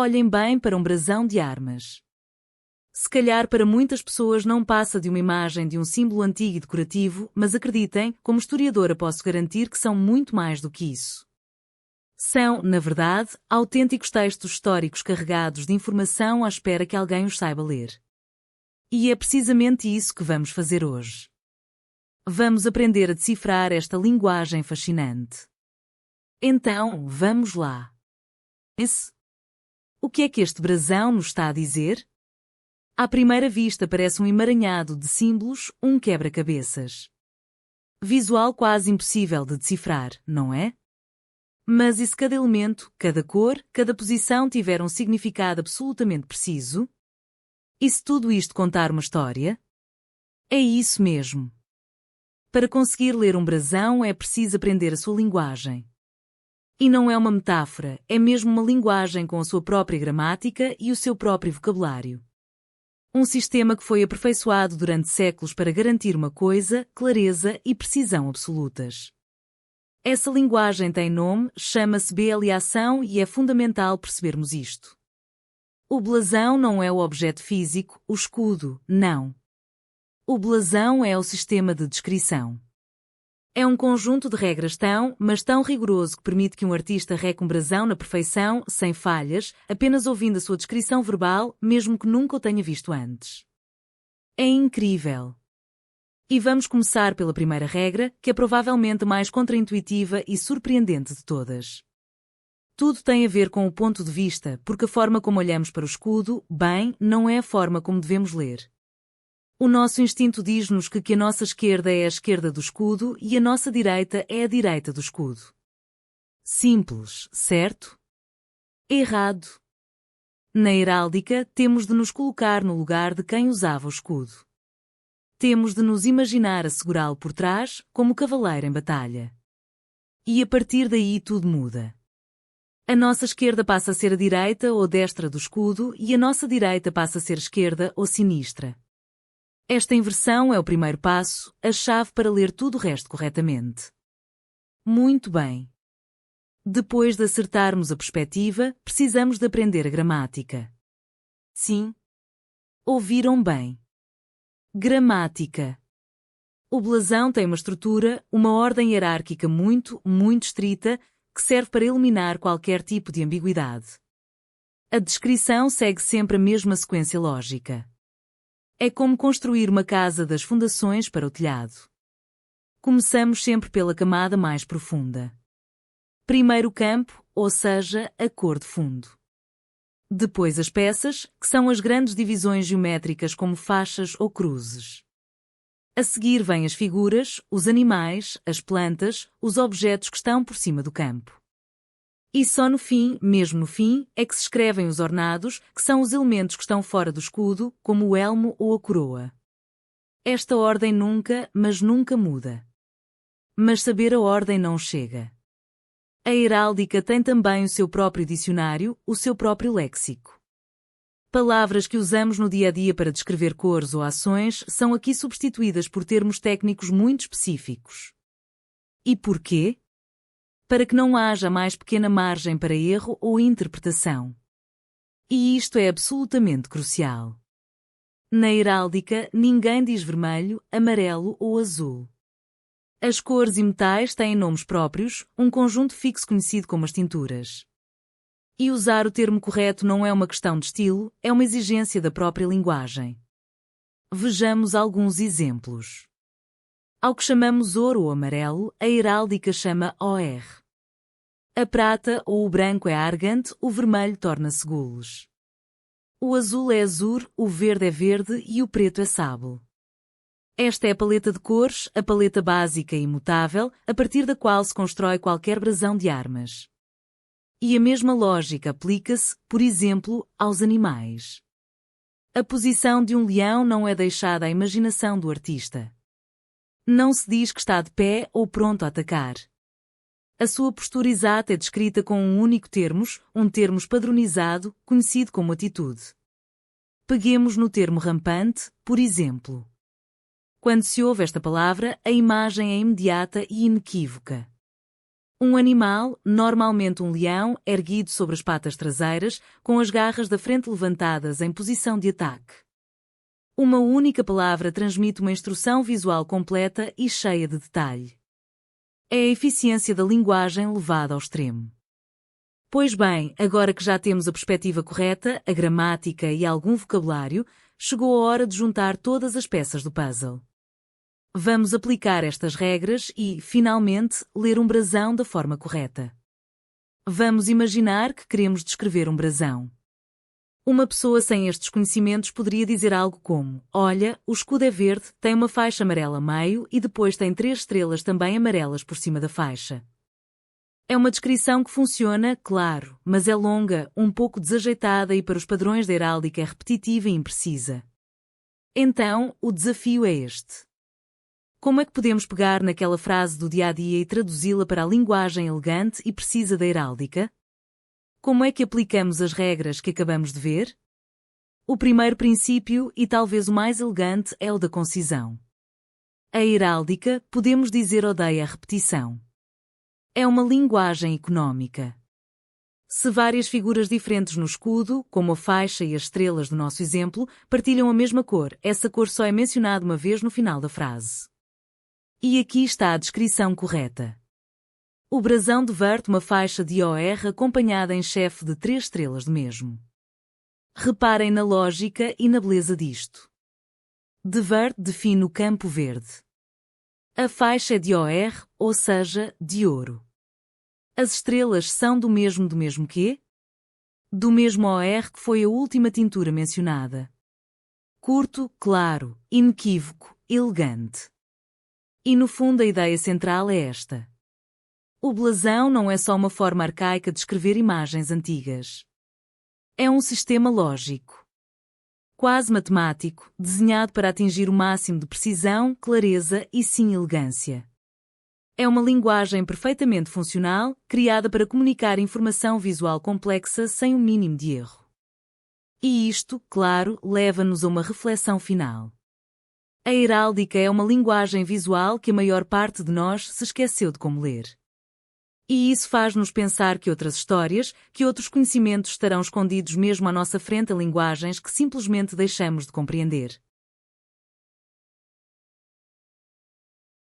Olhem bem para um brasão de armas. Se calhar para muitas pessoas não passa de uma imagem de um símbolo antigo e decorativo, mas acreditem, como historiadora posso garantir que são muito mais do que isso. São, na verdade, autênticos textos históricos carregados de informação à espera que alguém os saiba ler. E é precisamente isso que vamos fazer hoje. Vamos aprender a decifrar esta linguagem fascinante. Então, vamos lá. O que é que este brasão nos está a dizer? À primeira vista parece um emaranhado de símbolos, um quebra-cabeças. Visual quase impossível de decifrar, não é? Mas e se cada elemento, cada cor, cada posição tiver um significado absolutamente preciso? E se tudo isto contar uma história? É isso mesmo. Para conseguir ler um brasão é preciso aprender a sua linguagem. E não é uma metáfora, é mesmo uma linguagem com a sua própria gramática e o seu próprio vocabulário. Um sistema que foi aperfeiçoado durante séculos para garantir uma coisa, clareza e precisão absolutas. Essa linguagem tem nome, chama-se beliação e é fundamental percebermos isto. O blasão não é o objeto físico, o escudo, não. O blasão é o sistema de descrição. É um conjunto de regras mas tão rigoroso que permite que um artista reque um brasão na perfeição, sem falhas, apenas ouvindo a sua descrição verbal, mesmo que nunca o tenha visto antes. É incrível. E vamos começar pela primeira regra, que é provavelmente a mais contraintuitiva e surpreendente de todas. Tudo tem a ver com o ponto de vista, porque a forma como olhamos para o escudo, bem, não é a forma como devemos ler. O nosso instinto diz-nos que a nossa esquerda é a esquerda do escudo e a nossa direita é a direita do escudo. Simples, certo? Errado. Na heráldica, temos de nos colocar no lugar de quem usava o escudo. Temos de nos imaginar a segurá-lo por trás, como cavaleiro em batalha. E a partir daí tudo muda. A nossa esquerda passa a ser a direita ou destra do escudo e a nossa direita passa a ser esquerda ou sinistra. Esta inversão é o primeiro passo, a chave para ler tudo o resto corretamente. Muito bem. Depois de acertarmos a perspectiva, precisamos de aprender a gramática. Sim. Ouviram bem. Gramática. O blasão tem uma estrutura, uma ordem hierárquica muito estrita, que serve para eliminar qualquer tipo de ambiguidade. A descrição segue sempre a mesma sequência lógica. É como construir uma casa das fundações para o telhado. Começamos sempre pela camada mais profunda. Primeiro o campo, ou seja, a cor de fundo. Depois as peças, que são as grandes divisões geométricas como faixas ou cruzes. A seguir vêm as figuras, os animais, as plantas, os objetos que estão por cima do campo. E só no fim, mesmo no fim, é que se escrevem os ornados, que são os elementos que estão fora do escudo, como o elmo ou a coroa. Esta ordem nunca, mas nunca muda. Mas saber a ordem não chega. A heráldica tem também o seu próprio dicionário, o seu próprio léxico. Palavras que usamos no dia a dia para descrever cores ou ações são aqui substituídas por termos técnicos muito específicos. E porquê? Para que não haja a mais pequena margem para erro ou interpretação. E isto é absolutamente crucial. Na heráldica, ninguém diz vermelho, amarelo ou azul. As cores e metais têm nomes próprios, um conjunto fixo conhecido como as tinturas. E usar o termo correto não é uma questão de estilo, é uma exigência da própria linguagem. Vejamos alguns exemplos. Ao que chamamos ouro ou amarelo, a heráldica chama OR. A prata ou o branco é argante, o vermelho torna-se gules. O azul é azur, o verde é verde e o preto é sable. Esta é a paleta de cores, a paleta básica e imutável, a partir da qual se constrói qualquer brasão de armas. E a mesma lógica aplica-se, por exemplo, aos animais. A posição de um leão não é deixada à imaginação do artista. Não se diz que está de pé ou pronto a atacar. A sua postura exata é descrita com um único um termo padronizado, conhecido como atitude. Peguemos no termo rampante, por exemplo. Quando se ouve esta palavra, a imagem é imediata e inequívoca. Um animal, normalmente um leão, erguido sobre as patas traseiras, com as garras da frente levantadas em posição de ataque. Uma única palavra transmite uma instrução visual completa e cheia de detalhe. É a eficiência da linguagem levada ao extremo. Pois bem, agora que já temos a perspectiva correta, a gramática e algum vocabulário, chegou a hora de juntar todas as peças do puzzle. Vamos aplicar estas regras e, finalmente, ler um brasão da forma correta. Vamos imaginar que queremos descrever um brasão. Uma pessoa sem estes conhecimentos poderia dizer algo como: olha, o escudo é verde, tem uma faixa amarela a meio e depois tem 3 estrelas também amarelas por cima da faixa. É uma descrição que funciona, claro, mas é longa, um pouco desajeitada e para os padrões da heráldica é repetitiva e imprecisa. Então, o desafio é este. Como é que podemos pegar naquela frase do dia-a-dia e traduzi-la para a linguagem elegante e precisa da heráldica? Como é que aplicamos as regras que acabamos de ver? O primeiro princípio, e talvez o mais elegante, é o da concisão. A heráldica, podemos dizer, odeia a repetição. É uma linguagem económica. Se várias figuras diferentes no escudo, como a faixa e as estrelas do nosso exemplo, partilham a mesma cor, essa cor só é mencionada uma vez no final da frase. E aqui está a descrição correta. O brasão diverte uma faixa de OR acompanhada em chefe de 3 estrelas do mesmo. Reparem na lógica e na beleza disto. Diverte define o campo verde. A faixa é de OR, ou seja, de ouro. As estrelas são do mesmo quê? Do mesmo OR que foi a última tintura mencionada. Curto, claro, inequívoco, elegante. E no fundo a ideia central é esta. O blasão não é só uma forma arcaica de escrever imagens antigas. É um sistema lógico, quase matemático, desenhado para atingir o máximo de precisão, clareza e sim elegância. É uma linguagem perfeitamente funcional, criada para comunicar informação visual complexa sem o mínimo de erro. E isto, claro, leva-nos a uma reflexão final. A heráldica é uma linguagem visual que a maior parte de nós se esqueceu de como ler. E isso faz-nos pensar que outras histórias, que outros conhecimentos estarão escondidos mesmo à nossa frente a linguagens que simplesmente deixamos de compreender.